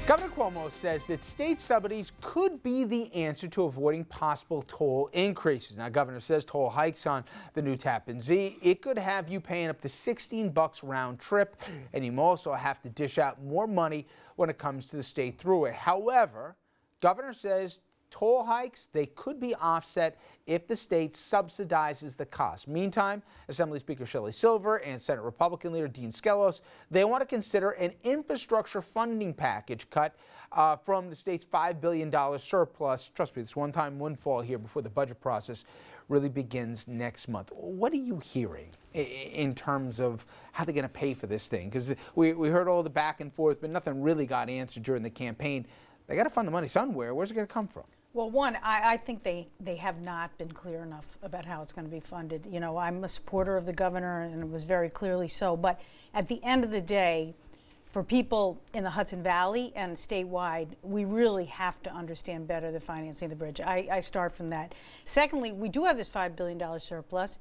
Governor Cuomo says that state subsidies could be the answer to avoiding possible toll increases. Now, Governor says toll hikes on the new Tappen Zee, it could have you paying up to $16 round trip, and you also have to dish out more money when it comes to the state thruway. However, Governor says toll hikes, they could be offset if the state subsidizes the cost. Meantime, Assembly Speaker Shelley Silver and Senate Republican leader Dean Skelos, they want to consider an infrastructure funding package cut from the state's $5 billion surplus. Trust me, this one-time windfall here before the budget process really begins next month. What are you hearing in terms of how they're going to pay for this thing? Because we heard all the back and forth, but nothing really got answered during the campaign. They got to fund the money somewhere. Where's it going to come from? Well, one, I think they have not been clear enough about how it's going to be funded. You know, I'm a supporter of the governor, and it was very clearly so. But at the end of the day, for people in the Hudson Valley and statewide, we really have to understand better the financing of the bridge. I start from that. Secondly, we do have this $5 billion surplus.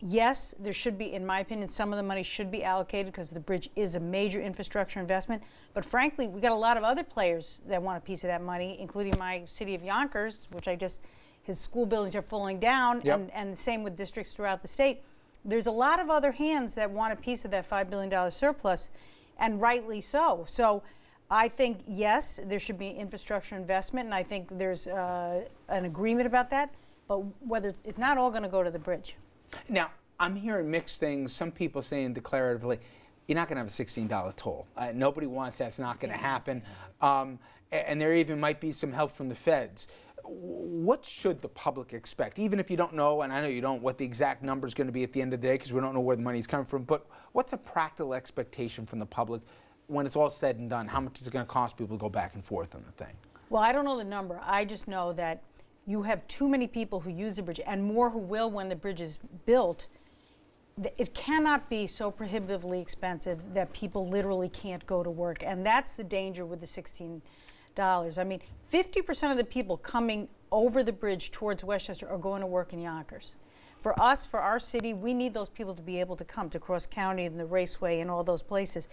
Yes, there should be, in my opinion, some of the money should be allocated because the bridge is a major infrastructure investment. But frankly, we got a lot of other players that want a piece of that money, including my city of Yonkers, which his school buildings are falling down, yep. and the same with districts throughout the state. There's a lot of other hands that want a piece of that $5 billion surplus, and rightly so. So I think, yes, there should be infrastructure investment, and I think there's an agreement about that, but whether it's not all going to go to the bridge. Now, I'm hearing mixed things. Some people saying declaratively, you're not going to have a $16 toll. Nobody wants that. It's not going to happen. And there even might be some help from the feds. What should the public expect? Even if you don't know, and I know you don't, what the exact number is going to be at the end of the day because we don't know where the money's coming from, but what's a practical expectation from the public when it's all said and done? How much is it going to cost people to go back and forth on the thing? Well, I don't know the number. I just know that you have too many people who use the bridge and more who will when the bridge is built. It cannot be so prohibitively expensive that people literally can't go to work. And that's the danger with the $16. I mean, 50% of the people coming over the bridge towards Westchester are going to work in Yonkers. For us, for our city, we need those people to be able to come to Cross County and the Raceway and all those places.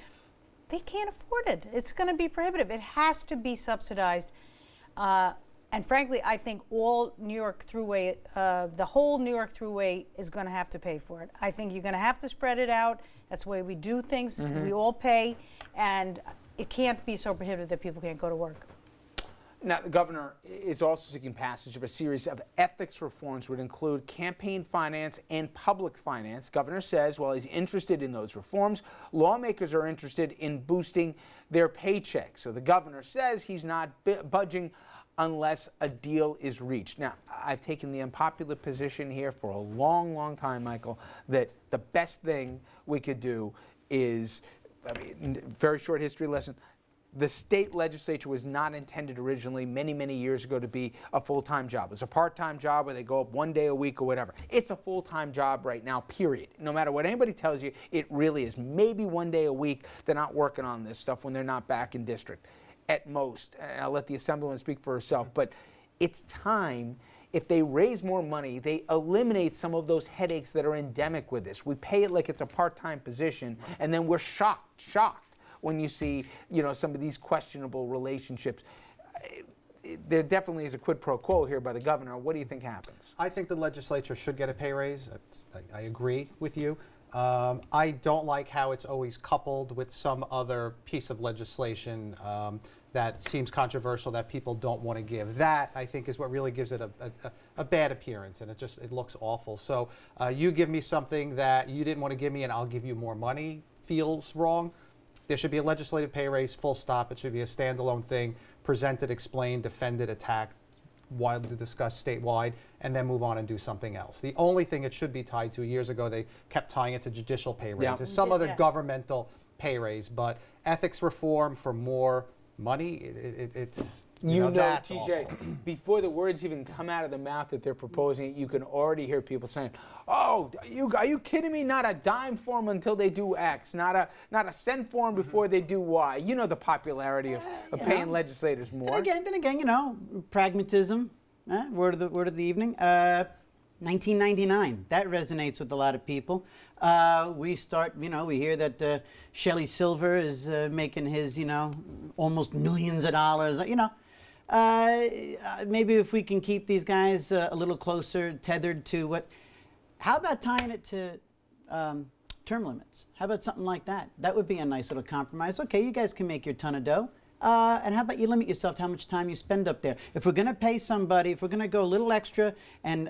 They can't afford it. It's going to be prohibitive. It has to be subsidized. And frankly, I think all New York Thruway, the whole New York Thruway is going to have to pay for it. I think you're going to have to spread it out. That's the way we do things. Mm-hmm. We all pay, and it can't be so prohibitive that people can't go to work. Now, the governor is also seeking passage of a series of ethics reforms would include campaign finance and public finance. Governor says while he's interested in those reforms, lawmakers are interested in boosting their paychecks. So the governor says he's not budging unless a deal is reached. Now, I've taken the unpopular position here for a long, long time, Michael, that the best thing we could do is, very short history lesson, the state legislature was not intended originally many, many years ago to be a full-time job. It's a part-time job where they go up one day a week or whatever. It's a full-time job right now, period. No matter what anybody tells you, it really is. Maybe one day a week they're not working on this stuff when they're not back in district. At most, and I'll let the Assemblywoman speak for herself, but it's time, if they raise more money, they eliminate some of those headaches that are endemic with this. We pay it like it's a part-time position, and then we're shocked when you see, some of these questionable relationships. There definitely is a quid pro quo here by the governor. What do you think happens? I think the legislature should get a pay raise. I agree with you. I don't like how it's always coupled with some other piece of legislation that seems controversial that people don't want to give. That, I think, is what really gives it a bad appearance, and it looks awful. So you give me something that you didn't want to give me and I'll give you more money feels wrong. There should be a legislative pay raise, full stop. It should be a standalone thing, presented, explained, defended, attacked, widely discussed statewide, and then move on and do something else. The only thing it should be tied to, years ago they kept tying it to judicial pay raises, some other governmental pay raise, but ethics reform for more money, it's TJ, before the words even come out of the mouth that they're proposing it, you can already hear people saying, "Oh, are you kidding me? Not a dime for them until they do X, not a cent for them before they do Y." You know the popularity of paying legislators more. Then again, pragmatism, word of the evening. 1999. That resonates with a lot of people. We hear that Shelley Silver is making his, almost millions of dollars. Maybe if we can keep these guys a little closer, tethered to what. How about tying it to term limits? How about something like that? That would be a nice little compromise. Okay, you guys can make your ton of dough. And how about you limit yourself to how much time you spend up there? If we're going to pay somebody, if we're going to go a little extra and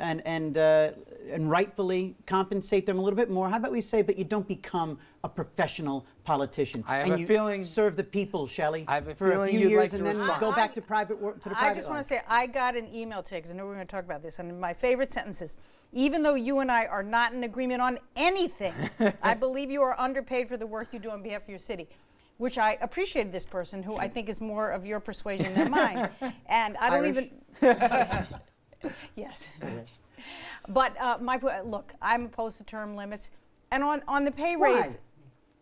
rightfully compensate them a little bit more, how about we say, but you don't become a professional politician? I have and a you feeling serve the people, Shelley, I have a for a feeling few you'd years like to and then respond. go back to private work. To the I private just want life. to say, I got an email today, because I know we're going to talk about this, and my favorite sentence is, even though you and I are not in agreement on anything, I believe you are underpaid for the work you do on behalf of your city. Which I appreciated this person, who I think is more of your persuasion than mine. And I don't Irish? even. Yes. But look, I'm opposed to term limits. And on the pay raise.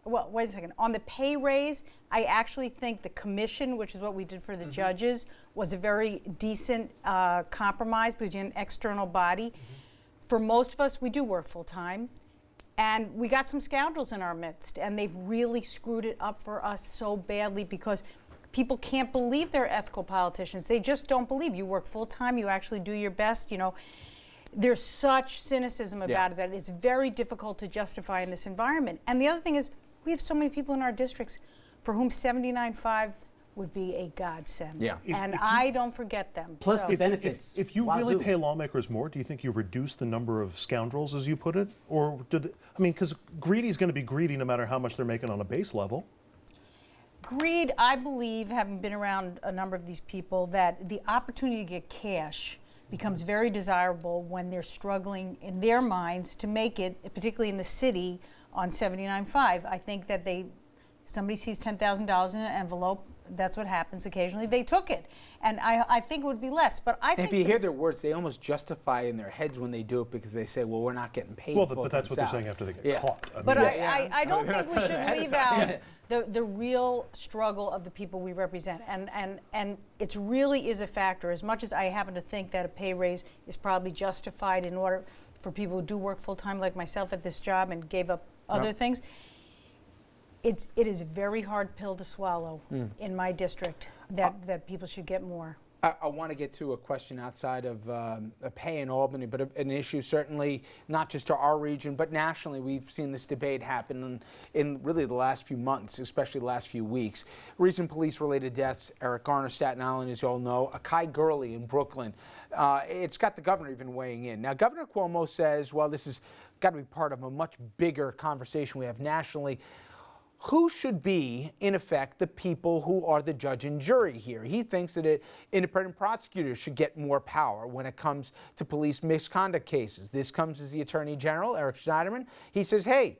Well, wait a second. On the pay raise, I actually think the commission, which is what we did for the judges, was a very decent compromise because you're an external body. For most of us, we do work full time. And we got some scoundrels in our midst, and they've really screwed it up for us so badly because people can't believe they're ethical politicians. They just don't believe. You work full time, you actually do your best, There's such cynicism about it that it's very difficult to justify in this environment. And the other thing is, we have so many people in our districts for whom 79.5 would be a godsend. Yeah. And I don't forget them. Plus So- the benefits. If you really Wazoo. pay lawmakers more, do you think you reduce the number of scoundrels, as you put it? Or because greedy's going to be greedy no matter how much they're making on a base level. Greed, I believe, having been around a number of these people, that the opportunity to get cash becomes very desirable when they're struggling in their minds to make it, particularly in the city, on 79.5. I think that somebody sees $10,000 in an envelope, that's what happens occasionally, they took it. And I think it would be less, but I think... If you hear their words, they almost justify in their heads when they do it because they say, well, we're not getting paid. Well, but that's what they're saying after they get caught. But Yes. I don't They're think not we telling should you ahead of leave time. out the real struggle of the people we represent. And it really is a factor. As much as I happen to think that a pay raise is probably justified in order for people who do work full-time like myself at this job and gave up other things, it is a very hard pill to swallow in my district that people should get more. I want to get to a question outside of pay in Albany, but an issue certainly not just to our region, but nationally. We've seen this debate happen in really the last few months, especially the last few weeks. Recent police-related deaths, Eric Garner, Staten Island, as you all know, Akai Gurley in Brooklyn. It's got the governor even weighing in. Now, Governor Cuomo says, well, this has got to be part of a much bigger conversation we have nationally. Who should be, in effect, the people who are the judge and jury here? He thinks that independent prosecutors should get more power when it comes to police misconduct cases. This comes as the Attorney General, Eric Schneiderman. He says, hey,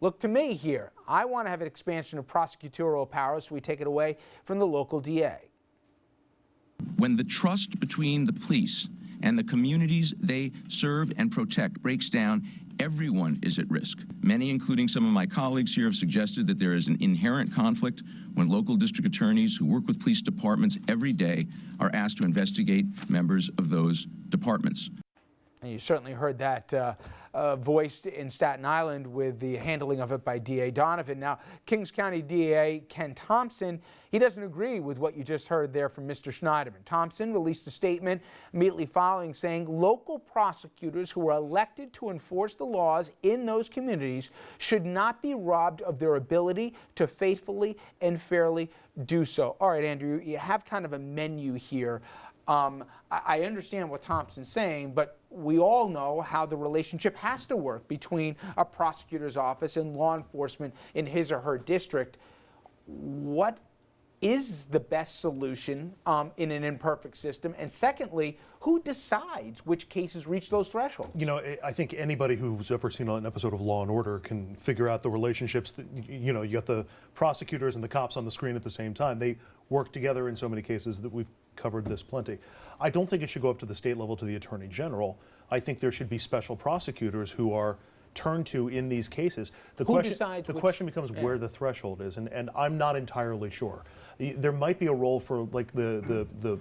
look to me here. I want to have an expansion of prosecutorial powers so we take it away from the local DA. When the trust between the police and the communities they serve and protect breaks down, everyone is at risk. Many, including some of my colleagues here, have suggested that there is an inherent conflict when local district attorneys who work with police departments every day are asked to investigate members of those departments. And you certainly heard that voiced in Staten Island with the handling of it by DA Donovan. Now, Kings County DA Ken Thompson, he doesn't agree with what you just heard there from Mr. Schneiderman. Thompson released a statement immediately following saying local prosecutors who are elected to enforce the laws in those communities should not be robbed of their ability to faithfully and fairly do so. All right, Andrew, you have kind of a menu here. I understand what Thompson's saying, but we all know how the relationship has to work between a prosecutor's office and law enforcement in his or her district. What is the best solution in an imperfect system? And secondly, who decides which cases reach those thresholds? You know, I think anybody who's ever seen an episode of Law and Order can figure out the relationships that, you got the prosecutors and the cops on the screen at the same time. They work together in so many cases that we've covered this plenty. I don't think it should go up to the state level to the Attorney General. I think there should be special prosecutors who are turned to in these cases. The question becomes where the threshold is, and I'm not entirely sure. There might be a role for like the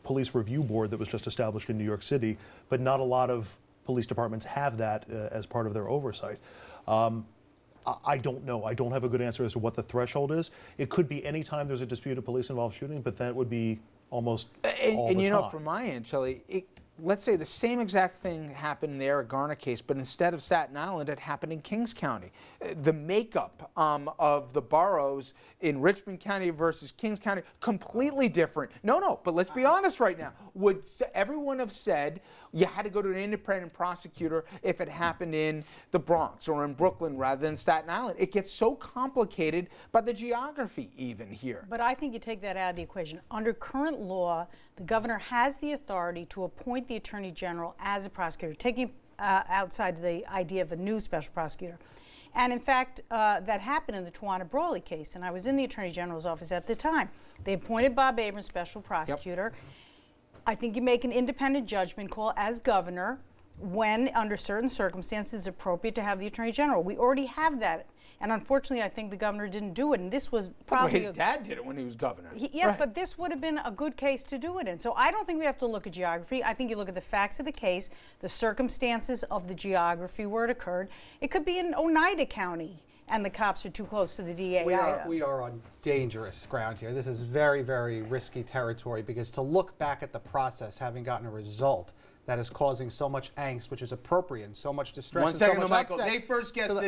police review board that was just established in New York City, but not a lot of police departments have that as part of their oversight. I don't know. I don't have a good answer as to what the threshold is. It could be any time there's a disputed police-involved shooting, but that would be almost all and the you time. know, from my end, Shelley, let's say the same exact thing happened in the Eric Garner case, but instead of Staten Island, it happened in Kings County. The makeup of the boroughs in Richmond County versus Kings County, completely different. No, but let's be honest right now. Would everyone have said you had to go to an independent prosecutor if it happened in the Bronx or in Brooklyn rather than Staten Island? It gets so complicated by the geography even here. But I think you take that out of the equation. Under current law, the governor has the authority to appoint the attorney general as a prosecutor, taking outside the idea of a new special prosecutor. And in fact, that happened in the Tawana Brawley case, and I was in the attorney general's office at the time. They appointed Bob Abrams special prosecutor. Yep. I think you make an independent judgment call as governor when, under certain circumstances, it's appropriate to have the attorney general. We already have that. And unfortunately, I think the governor didn't do it. And this was probably... Well, his dad did it when he was governor. Yes, right. But this would have been a good case to do it in. So I don't think we have to look at geography. I think you look at the facts of the case, the circumstances of the geography where it occurred. It could be in Oneida County, and the cops are too close to the DA. We are on dangerous ground here. This is very, very risky territory, because to look back at the process, having gotten a result that is causing so much angst, which is appropriate, and so much distress. One second, so much Michael. upset. They first guessed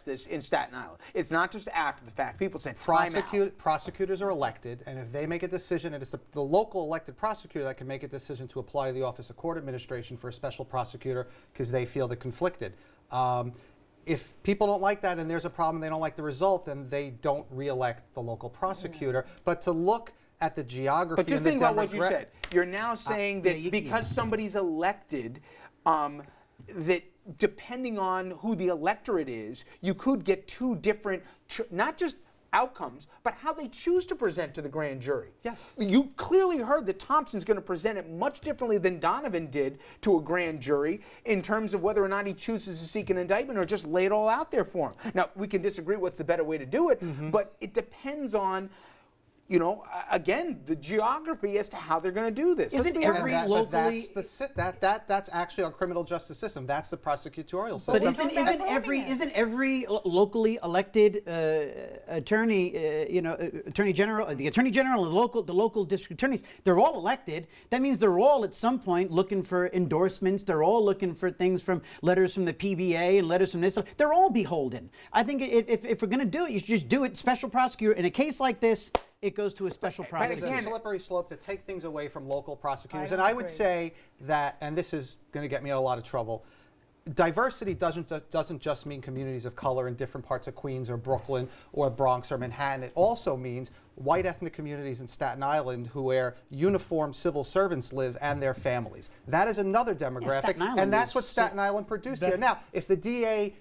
this in Staten Island. It's not just after the fact. People said prosecutors are elected, and if they make a decision, it is the local elected prosecutor that can make a decision to apply to the Office of Court Administration for a special prosecutor because they feel they're conflicted. If people don't like that and there's a problem, they don't like the result, then they don't re-elect the local prosecutor. But to look at the geography, but just think about what you said. You're now saying that because somebody's elected, that depending on who the electorate is, you could get two different, not just outcomes, but how they choose to present to the grand jury. Yes. You clearly heard that Thompson's going to present it much differently than Donovan did to a grand jury in terms of whether or not he chooses to seek an indictment or just lay it all out there for him. Now, we can disagree what's the better way to do it, but it depends on, you know, again, the geography as to how they're going to do this. Isn't every locally... That's actually our criminal justice system. That's the prosecutorial system. But isn't every locally elected attorney, attorney general, the attorney general, the local district attorneys, they're all elected. That means they're all at some point looking for endorsements. They're all looking for things from letters from the PBA and letters from this. They're all beholden. I think if we're going to do it, you should just do it. Special prosecutor in a case like this. It goes to a special prosecutor. It's a slippery slope to take things away from local prosecutors. And I would say that, and this is going to get me in a lot of trouble, diversity doesn't just mean communities of color in different parts of Queens or Brooklyn or Bronx or Manhattan. It also means white ethnic communities in Staten Island where uniformed civil servants live and their families. That is another demographic, and that's what Staten Island produced here. Now, if the DA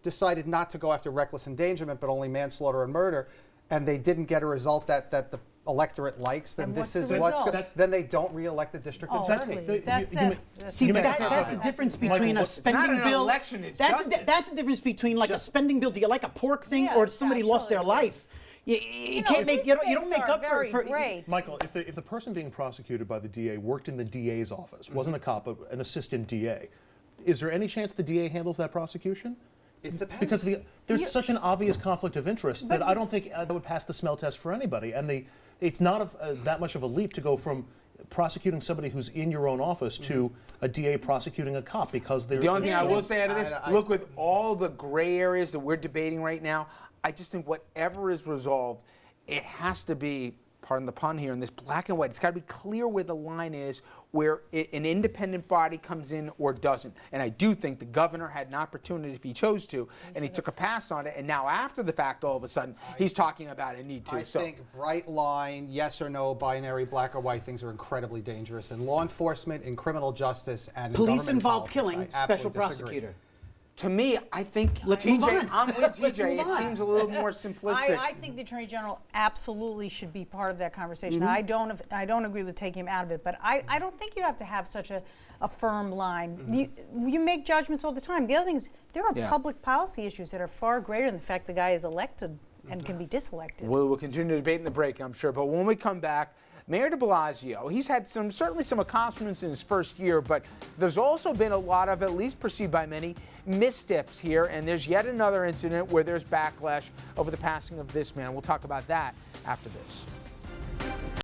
decided not to go after reckless endangerment but only manslaughter and murder, and they didn't get a result that the electorate likes, then this is then they don't re-elect the district attorney. That's the difference between a spending bill. That's a difference between like a spending bill. Do you like a pork thing, or somebody lost their life? You can't make you don't make up for Michael, if the person being prosecuted by the DA worked in the DA's office, wasn't a cop, an assistant DA, is there any chance the DA handles that prosecution? It depends. Because there's such an obvious conflict of interest that I don't think that would pass the smell test for anybody. And it's not that much of a leap to go from prosecuting somebody who's in your own office to a DA prosecuting a cop because they're... The only thing I will say out of this, look, with all the gray areas that we're debating right now, I just think whatever is resolved, it has to be, pardon the pun here, in this black and white. It's got to be clear where the line is, where an independent body comes in or doesn't. And I do think the governor had an opportunity if he chose to, and he took a pass on it. And now after the fact, all of a sudden, he's talking about a need to. I think bright line, yes or no, binary, black or white, things are incredibly dangerous in law enforcement, in criminal justice, and police in involved killing, special prosecutor. To me, I think, TJ, I'm with TJ. It seems a little more simplistic. I think the Attorney General absolutely should be part of that conversation. I don't agree with taking him out of it, but I don't think you have to have such a firm line. You make judgments all the time. The other thing is there are public policy issues that are far greater than the fact the guy is elected and can be diselected. We'll continue to debate in the break, I'm sure. But when we come back, Mayor de Blasio, he's had certainly some accomplishments in his first year, but there's also been a lot of, at least perceived by many, missteps here, and there's yet another incident where there's backlash over the passing of this man. We'll talk about that after this.